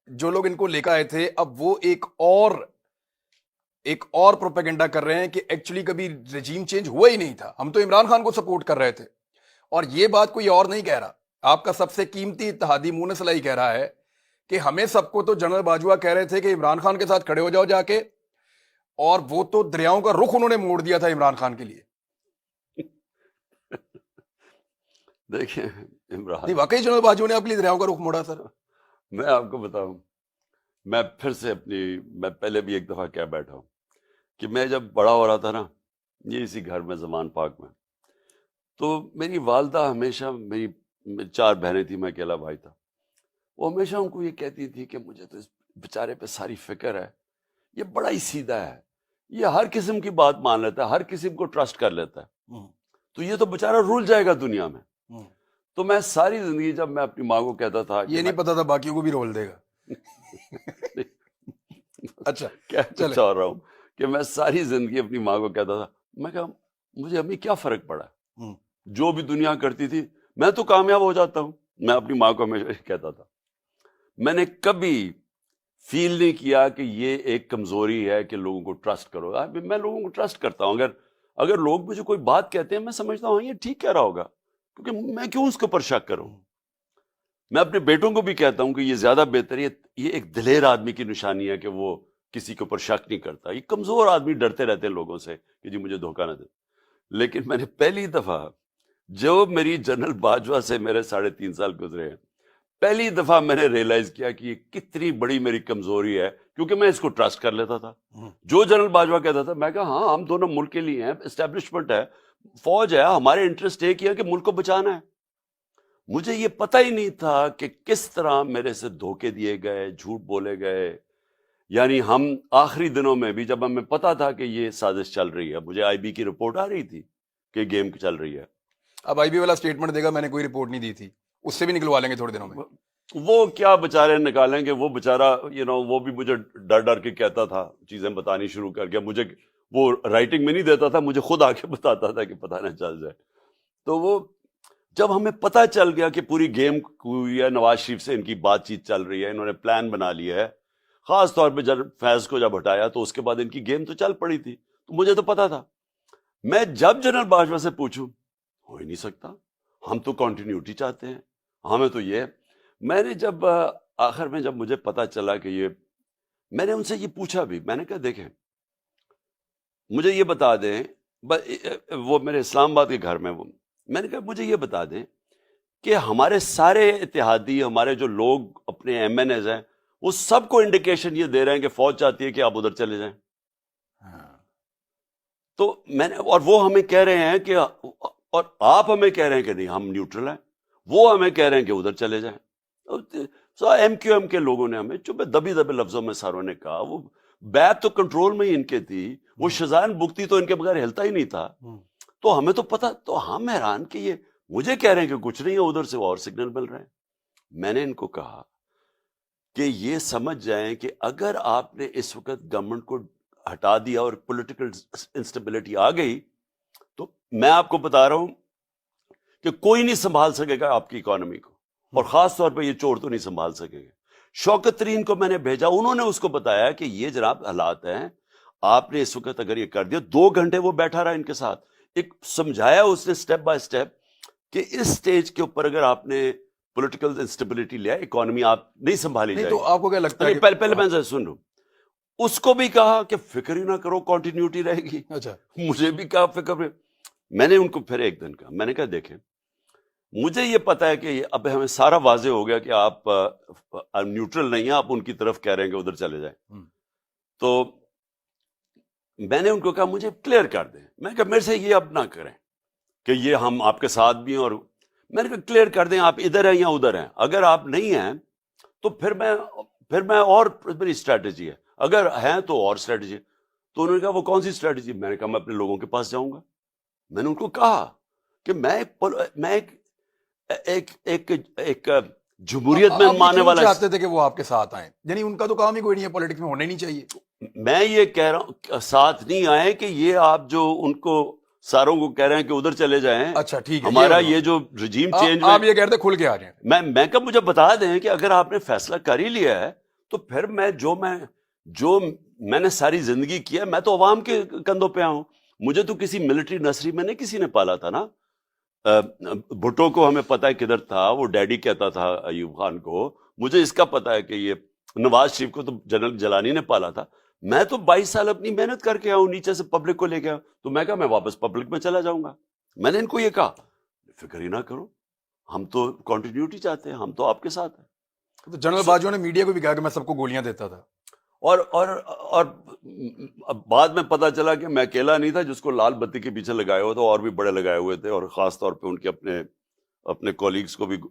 جو لوگ ان کو لے کے آئے تھے اب وہ ایک اور پروپیگنڈا کر رہے ہیں کہ ایکچولی کبھی رجیم چینج ہوا ہی نہیں تھا, ہم تو عمران خان کو سپورٹ کر رہے تھے. اور یہ بات کوئی اور نہیں کہہ رہا, آپ کا سب سے قیمتی اتحادی مونس علی کہہ رہا ہے کہ ہمیں سب کو تو جنرل باجوہ کہہ رہے تھے کہ عمران خان کے ساتھ کھڑے ہو جاؤ جا کے, اور وہ تو دریاؤں کا رخ انہوں نے موڑ دیا تھا عمران خان کے لیے. دیکھیں عمران, نہیں واقعی جنرل باجوہ نے آپ کے لیے دریاؤں کا رخ موڑا سر. میں آپ کو بتاؤں, میں پھر سے میں پہلے بھی ایک دفعہ کہہ بیٹھا ہوں کہ میں جب بڑا ہو رہا تھا نا, یہ اسی گھر میں زمان پاک میں, تو میری والدہ ہمیشہ, میری 4 بہنیں تھیں, میں اکیلا بھائی تھا, وہ ہمیشہ ان کو یہ کہتی تھی کہ مجھے تو اس بیچارے پہ ساری فکر ہے, یہ بڑا ہی سیدھا ہے, یہ ہر قسم کی بات مان لیتا ہے, ہر قسم کو ٹرسٹ کر لیتا ہے, تو یہ تو بیچارہ رول جائے گا دنیا میں. تو میں ساری زندگی جب میں اپنی ماں کو کہتا تھا, یہ نہیں پتا تھا باقیوں کو بھی رول دے گا. اچھا کیا چاہ رہا ہوں کہ میں ساری زندگی اپنی ماں کو کہتا تھا, میں کہا مجھے امی کیا فرق پڑا, جو بھی دنیا کرتی تھی میں تو کامیاب ہو جاتا ہوں. میں اپنی ماں کو ہمیشہ کہتا تھا. میں نے کبھی فیل نہیں کیا کہ یہ ایک کمزوری ہے کہ لوگوں کو ٹرسٹ کرو. میں لوگوں کو ٹرسٹ کرتا ہوں, اگر لوگ مجھے کوئی بات کہتے ہیں میں سمجھتا ہوں یہ ٹھیک کہہ رہا ہوگا, کیونکہ میں کیوں اس کے اوپر شک کروں. میں اپنے بیٹوں کو بھی کہتا ہوں کہ یہ زیادہ بہتر ہے, یہ ایک دلیر آدمی کی نشانی ہے کہ وہ کسی کے اوپر شک نہیں کرتا. یہ کمزور آدمی ڈرتے رہتے ہیں لوگوں سے کہ جی مجھے دھوکہ نہ دے. لیکن میں نے پہلی دفعہ, جو میری جنرل باجوہ سے میرے 3.5 سال گزرے ہیں, پہلی دفعہ میں نے ریئلائز کیا کہ یہ کتنی بڑی میری کمزوری ہے, کیونکہ میں اس کو ٹرسٹ کر لیتا تھا. جو جنرل باجوہ کہتا تھا میں کہا ہاں ہم دونوں ملک کے لیے ہیں, اسٹیبلشمنٹ ہے, فوج ہے, ہمارے انٹرسٹ ایک ہی ہے کہ ملک کو بچانا ہے. مجھے یہ پتہ ہی نہیں تھا کہ کس طرح میرے سے دھوکے دیے گئے, جھوٹ بولے گئے. یعنی ہم آخری دنوں میں بھی جب ہمیں پتا تھا کہ یہ سازش چل رہی ہے, مجھے آئی بی کی رپورٹ آ رہی تھی کہ گیم چل رہی ہے. اب آئی بی والا اسٹیٹمنٹ دے گا میں نے کوئی رپورٹ نہیں دی تھی, اس سے بھی نکلوا لیں گے تھوڑے دنوں میں. وہ کیا بےچارے نکالیں گے, وہ بےچارہ وہ بھی مجھے ڈر ڈر کے کہتا تھا, چیزیں بتانی شروع کر کے. مجھے وہ رائٹنگ میں نہیں دیتا تھا, مجھے خود آ کے بتاتا تھا کہ پتہ نہ چل جائے. تو وہ جب ہمیں پتہ چل گیا کہ پوری گیم ہوئی ہے, نواز شریف سے ان کی بات چیت چل رہی ہے, انہوں نے پلان بنا لیا ہے, خاص طور پہ جب فیض کو جب ہٹایا تو اس کے بعد ان کی گیم تو چل پڑی تھی, تو مجھے تو پتا تھا. میں جب جنرل باجوہ سے پوچھوں, ہو ہی نہیں سکتا, ہم تو کنٹینیوٹی چاہتے ہیں, ہمیں تو یہ. میں نے جب آخر میں جب مجھے پتا چلا کہ یہ, میں نے ان سے یہ پوچھا بھی, میں نے کہا دیکھیں مجھے یہ بتا دیں, وہ میرے اسلام آباد کے گھر میں, وہ میں نے کہا مجھے یہ بتا دیں کہ ہمارے سارے اتحادی, ہمارے جو لوگ اپنے ایم این ایز ہیں, وہ سب کو انڈیکیشن یہ دے رہے ہیں کہ فوج چاہتی ہے کہ آپ ادھر چلے جائیں. تو میں نے, اور وہ ہمیں کہہ رہے ہیں کہ, اور آپ ہمیں کہہ رہے ہیں کہ نہیں ہم نیوٹرل ہیں, وہ ہمیں کہہ رہے ہیں کہ ادھر چلے جائیں. ایم کیو ایم کے لوگوں نے ہمیں چپے دبی لفظوں میں ساروں نے کہا, وہ بیت تو کنٹرول میں ہی ان کے تھی, وہ شزان بگتی تو ان کے بغیر ہلتا ہی نہیں تھا. تو ہمیں تو پتا, تو ہم حیران کہ یہ مجھے کہہ رہے ہیں کہ کچھ نہیں ہے, ادھر سے اور سگنل مل رہے ہیں. میں نے ان کو کہا کہ یہ سمجھ جائیں کہ اگر آپ نے اس وقت گورنمنٹ کو ہٹا دیا اور پولیٹیکل انسٹیبلٹی آ گئی, تو میں آپ کو بتا رہا ہوں کہ کوئی نہیں سنبھال سکے گا آپ کی اکانومی کو, اور خاص طور پہ یہ چور تو نہیں سنبھال سکے گا. شوکت ترین کو میں نے بھیجا, انہوں نے اس کو بتایا کہ یہ جناب حالات ہیں, آپ نے اس وقت اگر یہ کر دیا. 2 گھنٹے وہ بیٹھا رہا ان کے ساتھ, ایک سمجھایا اس نے سٹیپ بائی سٹیپ کہ اس سٹیج کے اوپر اگر آپ نے پولیٹیکل انسٹیبلٹی لیا, اکانومی آپ نہیں سنبھالی جائے. تو آپ کو کیا لگتا ہے, پہلے میں سن لوں, اس کو بھی کہا کہ فکر ہی نہ کرو, کنٹینیوٹی رہے گی. اچھا, مجھے بھی کہا فکر. میں نے ان کو پھر ایک دن کہا, میں نے کہا دیکھیں مجھے یہ پتا ہے کہ اب ہمیں سارا واضح ہو گیا کہ آپ نیوٹرل نہیں ہیں, آپ ان کی طرف کہہ رہے ہیں کہ ادھر چلے جائیں. تو میں نے ان کو کہا مجھے کلیئر کر دیں. میں نے کہا میرے سے یہ اب نہ کریں کہ یہ ہم آپ کے ساتھ بھی ہیں, اور میں نے کہا کلیئر کر دیں آپ ادھر ہیں یا ادھر ہیں. اگر آپ نہیں ہیں تو پھر میں اور میری اسٹریٹجی ہے, اگر ہیں تو اور اسٹریٹجی. تو انہوں نے کہا وہ کون سی اسٹریٹجی؟ میں نے کہا میں اپنے لوگوں کے پاس جاؤں گا. میں نے ان کو کہا کہ میں ایک جمہوریت میں ماننے والا چاہتے تھے کہ وہ آپ کے ساتھ آئیں, یعنی ان کا تو کام ہی کوئی نہیں ہے, پولیٹکس میں ہونا ہی نہیں چاہیے. میں یہ کہہ رہا ہوں ساتھ نہیں آئے کہ یہ آپ جو ان کو ساروں کو کہہ رہے ہیں کہ ادھر چلے جائیں. اچھا ٹھیک ہے, ہمارا یہ جو رجیم چینج آپ یہ کہتے کھل کے آ جائیں. میں کہ مجھے بتا دیں کہ اگر آپ نے فیصلہ کر ہی لیا ہے تو پھر میں نے ساری زندگی کیا، میں تو عوام کے کندھوں پہ ہوں. مجھے تو کسی ملٹری نرسری میں نہیں کسی نے پالا تھا نا. بھٹو کو ہمیں پتا ہے کدھر تھا، وہ ڈیڈی کہتا تھا ایوب خان کو. مجھے اس کا پتا ہے کہ یہ نواز شریف کو تو جنرل جیلانی نے پالا تھا. میں تو 22 سال اپنی محنت کر کے آؤں، نیچے سے پبلک کو لے کے آؤں. تو میں کہا میں واپس پبلک میں چلا جاؤں گا. میں نے ان کو یہ کہا فکر ہی نہ کرو، ہم تو کنٹینیوٹی چاہتے ہیں، ہم تو آپ کے ساتھ ہیں. تو جنرل باجوہ نے میڈیا کو بھی کہا کہ میں سب کو گولیاں دیتا تھا. اور بعد میں پتا چلا کہ میں اکیلا نہیں تھا جس کو لال بتی کے پیچھے لگائے ہوئے تھے، اور بھی بڑے لگائے ہوئے تھے، اور خاص طور پہ ان کے اپنے کولیگز کو بھی